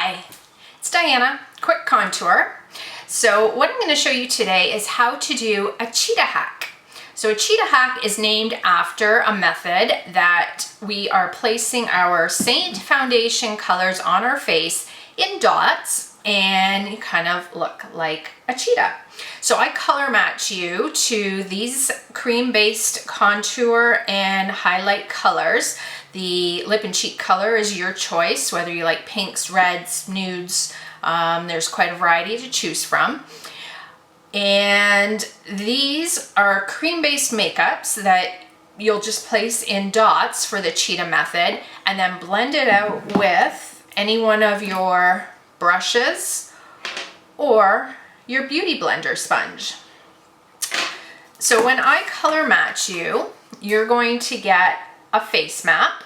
Hi, it's Diana, quick contour. So what I'm going to show you today is how to do a Cheetah HAC. So a Cheetah HAC is named after a method that we are placing our SEINT foundation colors on our face in dots and kind of look like a cheetah. So I color match you to these cream-based contour and highlight colors. The lip and cheek color is your choice, whether you like pinks, reds, nudes. There's quite a variety to choose from. And these are cream-based makeups that you'll just place in dots for the cheetah method and then blend it out with any one of your brushes or your beauty blender sponge. So when I color match you, you're going to get a face map,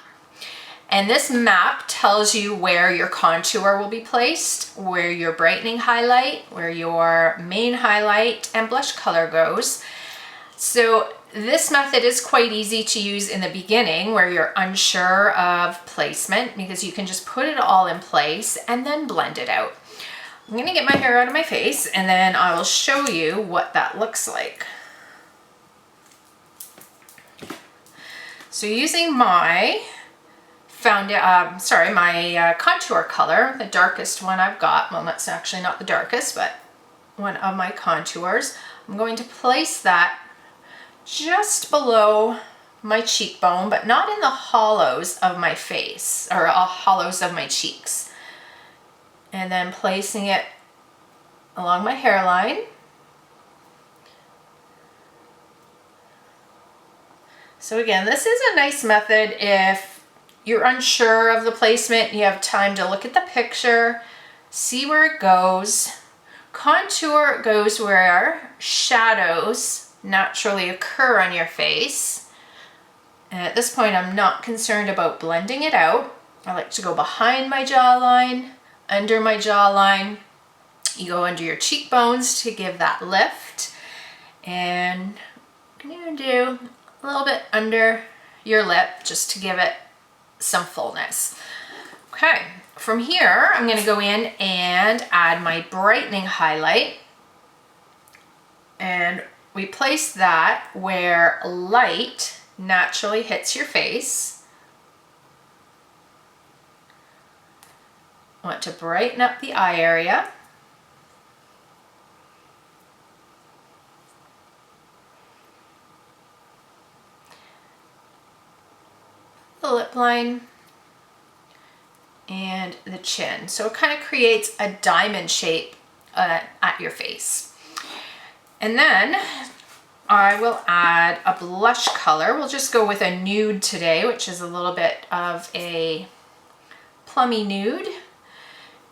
and this map tells you where your contour will be placed, where your brightening highlight, where your main highlight and blush color goes. So this method is quite easy to use in the beginning where you're unsure of placement, because you can just put it all in place and then blend it out. I'm gonna get my hair out of my face and then I will show you what that looks like. So using my contour color, the darkest one I've got, well, that's actually not the darkest, but one of my contours, I'm going to place that just below my cheekbone, but not in the hollows of my face, or hollows of my cheeks. And then placing it along my hairline. So again, this is a nice method if you're unsure of the placement, you have time to look at the picture, see where it goes. Contour goes where shadows naturally occur on your face. And at this point, I'm not concerned about blending it out. I like to go behind my jawline, under my jawline. You go under your cheekbones to give that lift. And I'm gonna do a little bit under your lip just to give it some fullness. Okay, from here, I'm gonna go in and add my brightening highlight. And we place that where light naturally hits your face. I want to brighten up the eye area. The lip line and the chin. So it kind of creates a diamond shape at your face. And then I will add a blush color. We'll just go with a nude today, which is a little bit of a plummy nude.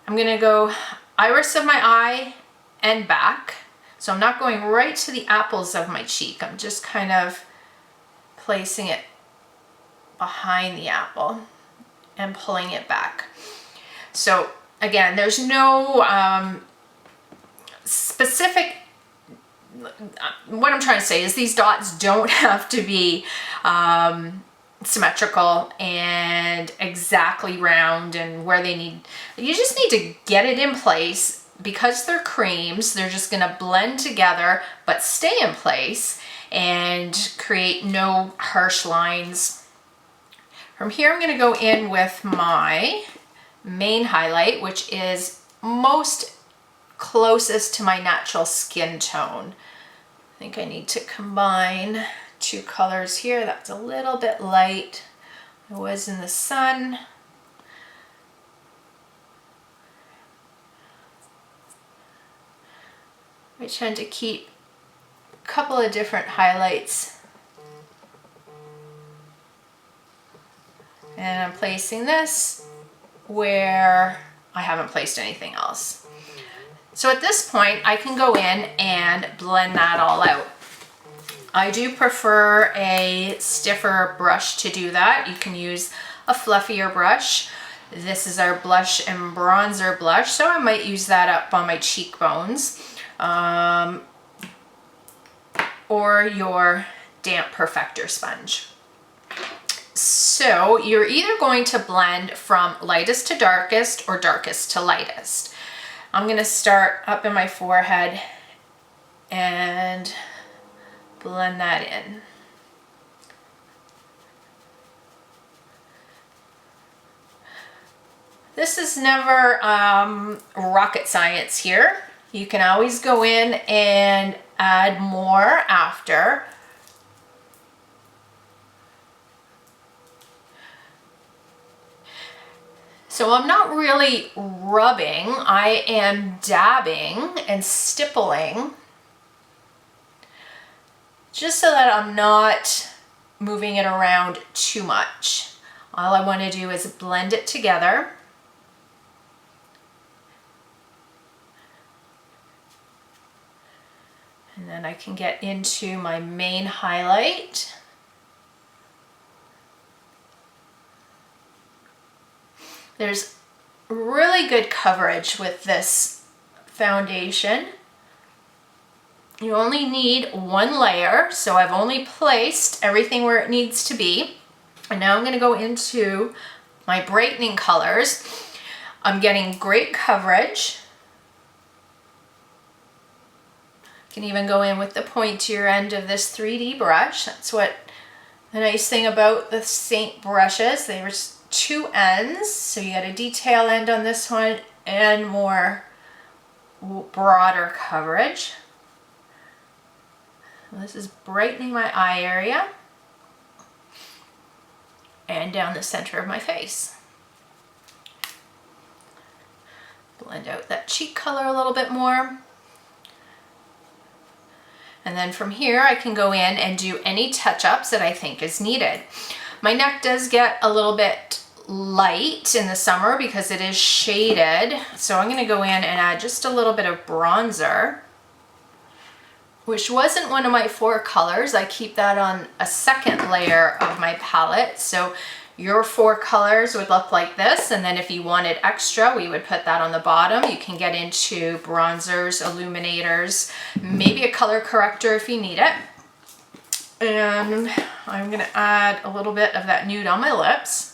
I'm gonna go iris of my eye and back. So I'm not going right to the apples of my cheek. I'm just kind of placing it behind the apple and pulling it back. So again, there's no specific, what I'm trying to say is these dots don't have to be symmetrical and exactly round and where they need, you just need to get it in place. Because they're creams, they're just gonna blend together but stay in place and create no harsh lines. From here, I'm gonna go in with my main highlight, which is most closest to my natural skin tone. I think I need to combine two colors here. That's a little bit light. I was in the sun. I tend to keep a couple of different highlights. And I'm placing this where I haven't placed anything else. So at this point, I can go in and blend that all out. I do prefer a stiffer brush to do that. You can use a fluffier brush. This is our blush and bronzer blush, so I might use that up on my cheekbones. Or your damp perfector sponge. So you're either going to blend from lightest to darkest or darkest to lightest. I'm going to start up in my forehead and blend that in. This is never rocket science here. You can always go in and add more after. So I'm not really rubbing, I am dabbing and stippling, just so that I'm not moving it around too much. All I want to do is blend it together. And then I can get into my main highlight. There's really good coverage with this foundation. You only need one layer, so I've only placed everything where it needs to be. And now I'm going to go into my Brightening Colors. I'm getting great coverage. You can even go in with the pointier end of this 3D brush. That's what the nice thing about the SEINT brushes. There's two ends, so you got a detail end on this one and more broader coverage. This is brightening my eye area and down the center of my face. Blend out that cheek color a little bit more. And then from here I can go in and do any touch-ups that I think is needed. My neck does get a little bit light in the summer because it is shaded, so I'm going to go in and add just a little bit of bronzer, which wasn't one of my 4 colors. I keep that on a second layer of my palette, so your 4 colors would look like this, and then if you wanted extra, we would put that on the bottom. You can get into bronzers, illuminators, maybe a color corrector if you need it. And I'm going to add a little bit of that nude on my lips.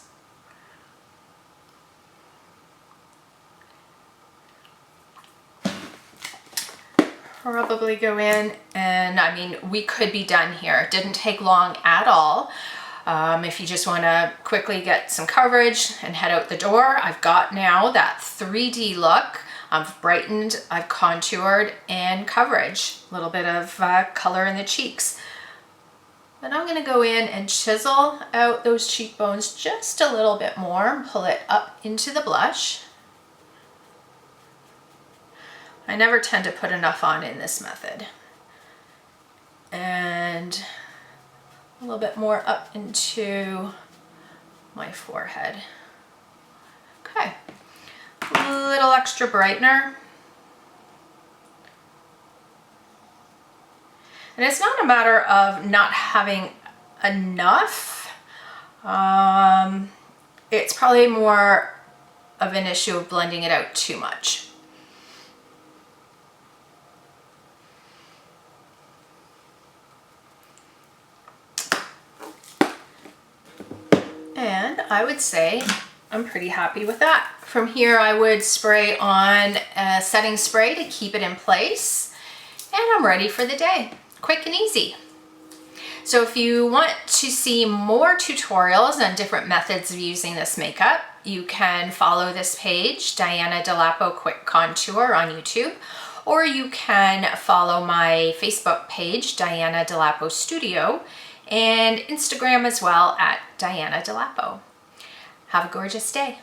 Probably go in and, I mean, we could be done here. It didn't take long at all. If you just want to quickly get some coverage and head out the door, I've got now that 3D look. I've brightened, I've contoured, and coverage. A little bit of color in the cheeks. Then I'm going to go in and chisel out those cheekbones just a little bit more, pull it up into the blush. I never tend to put enough on in this method. And a little bit more up into my forehead. Okay, a little extra brightener. And it's not a matter of not having enough. It's probably more of an issue of blending it out too much. And I would say I'm pretty happy with that. From here I would spray on a setting spray to keep it in place, and I'm ready for the day. Quick and easy. So if you want to see more tutorials on different methods of using this makeup, you can follow this page, Diana Delapo Quick Contour on YouTube, or you can follow my Facebook page, Diana Delapo Studio, and Instagram as well at Diana Delapo. Have a gorgeous day.